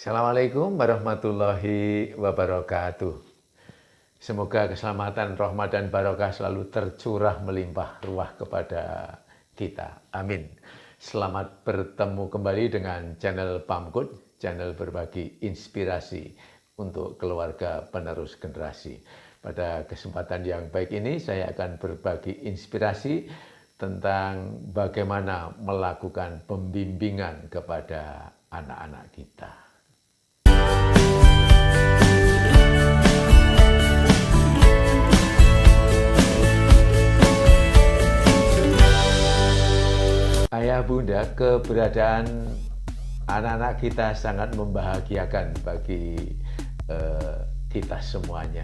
Assalamualaikum warahmatullahi wabarakatuh. Semoga keselamatan, rahmat, dan barokah selalu tercurah melimpah ruah kepada kita. Amin. Selamat bertemu kembali dengan channel Pamkut, channel berbagi inspirasi untuk keluarga penerus generasi. Pada kesempatan yang baik ini saya akan berbagi inspirasi tentang bagaimana melakukan pembimbingan kepada anak-anak kita. Ayah bunda, keberadaan anak-anak kita sangat membahagiakan bagi kita semuanya.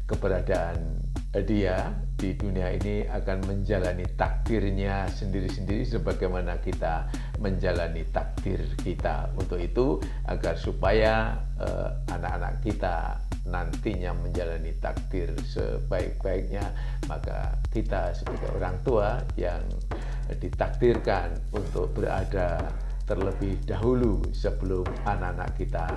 Keberadaan dia di dunia ini akan menjalani takdirnya sendiri-sendiri sebagaimana kita menjalani takdir kita. Untuk itu, agar supaya anak-anak kita nantinya menjalani takdir sebaik-baiknya, maka kita sebagai orang tua yang ditakdirkan untuk berada terlebih dahulu sebelum anak-anak kita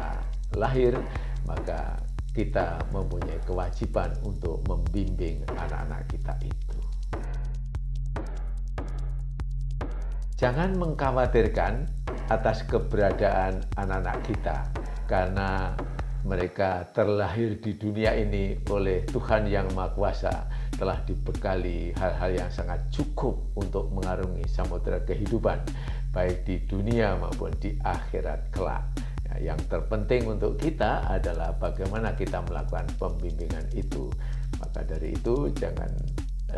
lahir, maka kita mempunyai kewajiban untuk membimbing anak-anak kita itu. Jangan mengkhawatirkan atas keberadaan anak-anak kita, karena mereka terlahir di dunia ini oleh Tuhan Yang Maha Kuasa, telah dibekali hal-hal yang sangat cukup untuk mengarungi samudera kehidupan, baik di dunia maupun di akhirat kelak. Yang terpenting untuk kita adalah bagaimana kita melakukan pembimbingan itu. Maka dari itu jangan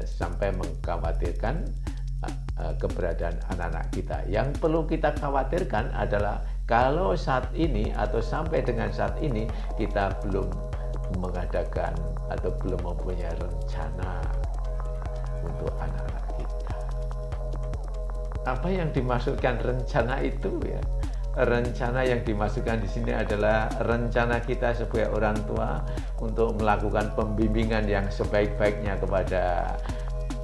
sampai mengkhawatirkan keberadaan anak-anak kita. Yang perlu kita khawatirkan adalah kalau saat ini atau sampai dengan saat ini kita belum mengadakan atau belum mempunyai rencana untuk anak-anak kita. Apa yang dimaksudkan rencana itu ya? Rencana yang dimaksudkan di sini adalah rencana kita sebagai orang tua untuk melakukan pembimbingan yang sebaik-baiknya kepada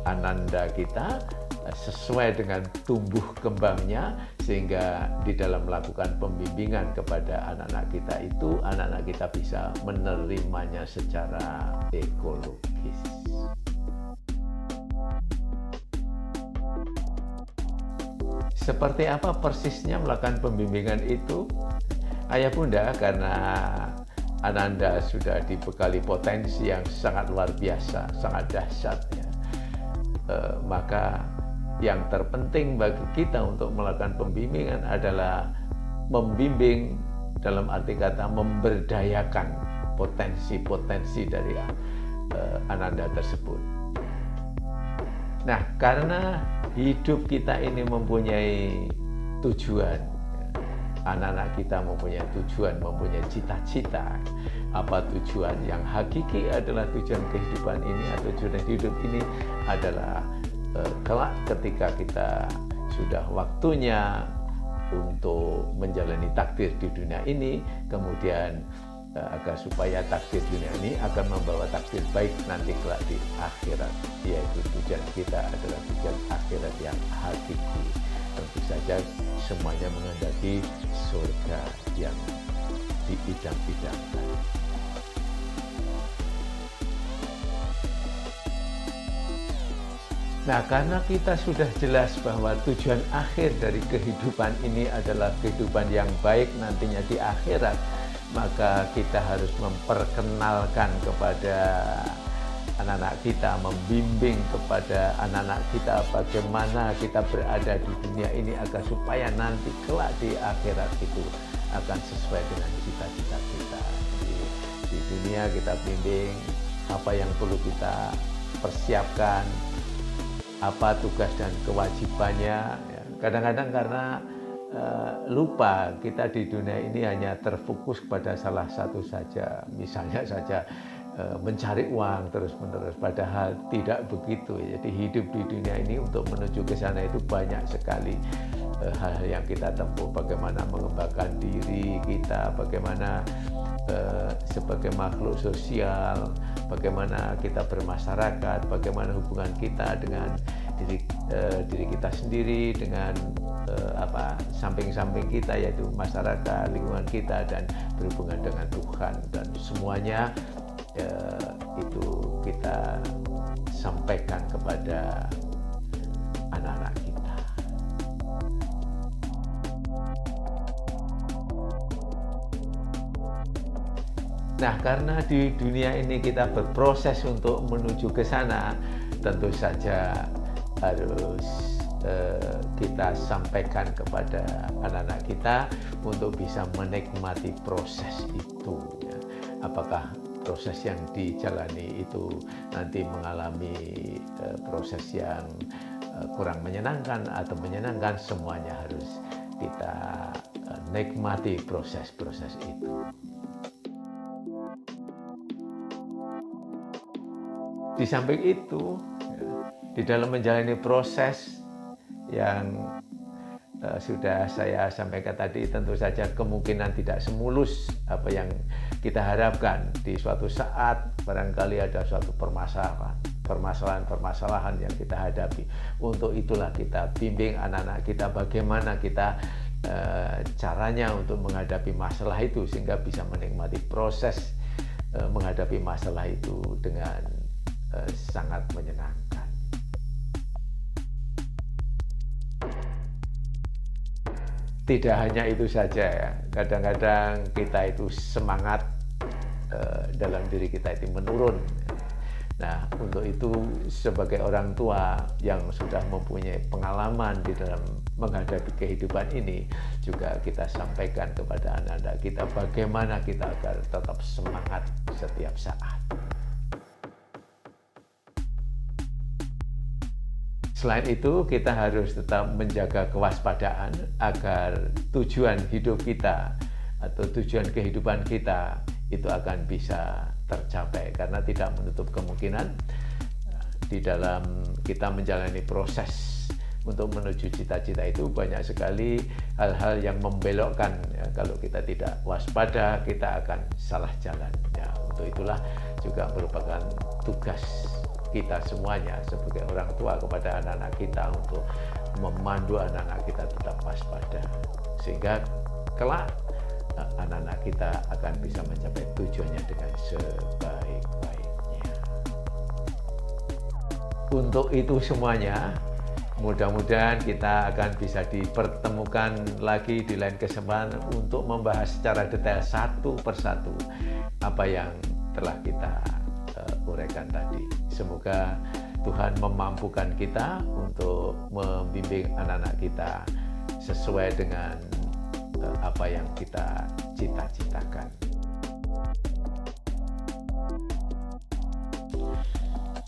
ananda kita sesuai dengan tumbuh kembangnya, sehingga di dalam melakukan pembimbingan kepada anak-anak kita itu, anak-anak kita bisa menerimanya secara ekologis. Seperti apa persisnya melakukan pembimbingan itu? Ayah bunda, karena ananda sudah dibekali potensi yang sangat luar biasa, sangat dahsyat ya, maka yang terpenting bagi kita untuk melakukan pembimbingan adalah membimbing dalam arti kata memberdayakan potensi-potensi dari ananda tersebut. Nah, karena hidup kita ini mempunyai tujuan, anak-anak kita mempunyai tujuan, mempunyai cita-cita. Apa tujuan yang hakiki adalah tujuan kehidupan ini, atau tujuan hidup ini adalah kelak ketika kita sudah waktunya untuk menjalani takdir di dunia ini, kemudian agar supaya takdir dunia ini akan membawa takdir baik nanti kelak di akhirat, yaitu tujuan kita adalah tujuan akhirat yang hakiki. Tentu saja semuanya menghendaki surga yang diidam-idamkan. Nah, karena kita sudah jelas bahwa tujuan akhir dari kehidupan ini adalah kehidupan yang baik nantinya di akhirat, maka kita harus memperkenalkan kepada anak-anak kita, membimbing kepada anak-anak kita bagaimana kita berada di dunia ini agar supaya nanti kelak di akhirat itu akan sesuai dengan cita-cita kita. Di dunia kita bimbing apa yang perlu kita persiapkan, apa tugas dan kewajibannya. Kadang-kadang karena lupa kita di dunia ini hanya terfokus pada salah satu saja, misalnya saja mencari uang terus-menerus, padahal tidak begitu. Jadi hidup di dunia ini untuk menuju ke sana itu banyak sekali hal-hal yang kita tempuh, bagaimana mengembangkan diri kita, bagaimana sebagai makhluk sosial, bagaimana kita bermasyarakat, bagaimana hubungan kita dengan diri kita sendiri, dengan samping-samping kita, yaitu masyarakat, lingkungan kita, dan berhubungan dengan Tuhan, dan semuanya itu kita sampaikan kepada anak-anak kita. Nah, karena di dunia ini kita berproses untuk menuju ke sana, tentu saja harus kita sampaikan kepada anak-anak kita untuk bisa menikmati proses itu. Ya. Apakah proses yang dijalani itu nanti mengalami proses yang kurang menyenangkan atau menyenangkan, semuanya harus kita nikmati proses-proses itu. Di samping itu, di dalam menjalani proses yang sudah saya sampaikan tadi, tentu saja kemungkinan tidak semulus apa yang kita harapkan. Di suatu saat barangkali ada suatu permasalahan yang kita hadapi. Untuk itulah kita bimbing anak-anak kita bagaimana kita caranya untuk menghadapi masalah itu, sehingga bisa menikmati proses menghadapi masalah itu dengan sangat menyenangkan. Tidak hanya itu saja ya, kadang-kadang kita itu semangat dalam diri kita itu menurun. Nah, untuk itu sebagai orang tua yang sudah mempunyai pengalaman di dalam menghadapi kehidupan ini, juga kita sampaikan kepada anak-anak kita bagaimana kita agar tetap semangat setiap saat. Selain itu, kita harus tetap menjaga kewaspadaan agar tujuan hidup kita atau tujuan kehidupan kita itu akan bisa tercapai, karena tidak menutup kemungkinan di dalam kita menjalani proses untuk menuju cita-cita itu banyak sekali hal-hal yang membelokkan. Ya, kalau kita tidak waspada, kita akan salah jalan. Ya, untuk itulah juga merupakan tugas kita semuanya sebagai orang tua kepada anak-anak kita untuk memandu anak-anak kita tetap waspada, sehingga kelak anak-anak kita akan bisa mencapai tujuannya dengan sebaik-baiknya. Untuk itu semuanya, mudah-mudahan kita akan bisa dipertemukan lagi di lain kesempatan untuk membahas secara detail satu persatu apa yang telah kita uraikan tadi. Semoga Tuhan memampukan kita untuk membimbing anak-anak kita sesuai dengan apa yang kita cita-citakan.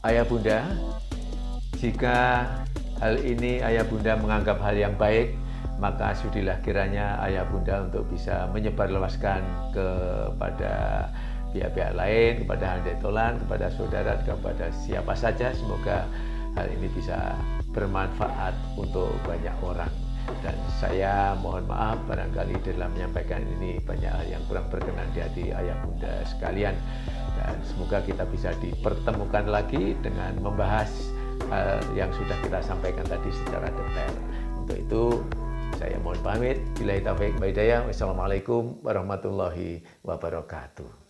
Ayah Bunda, jika hal ini Ayah Bunda menganggap hal yang baik, maka sudilah kiranya Ayah Bunda untuk bisa menyebarluaskan kepada pihak-pihak lain, kepada handetolan, kepada saudara, kepada siapa saja. Semoga hal ini bisa bermanfaat untuk banyak orang. Dan saya mohon maaf barangkali dalam menyampaikan ini banyak hal yang kurang berkenan di hati Ayah Bunda sekalian. Dan semoga kita bisa dipertemukan lagi dengan membahas hal yang sudah kita sampaikan tadi secara detail. Untuk itu saya mohon pamit. Billahi taufiq wal hidayah. Wassalamualaikum warahmatullahi wabarakatuh.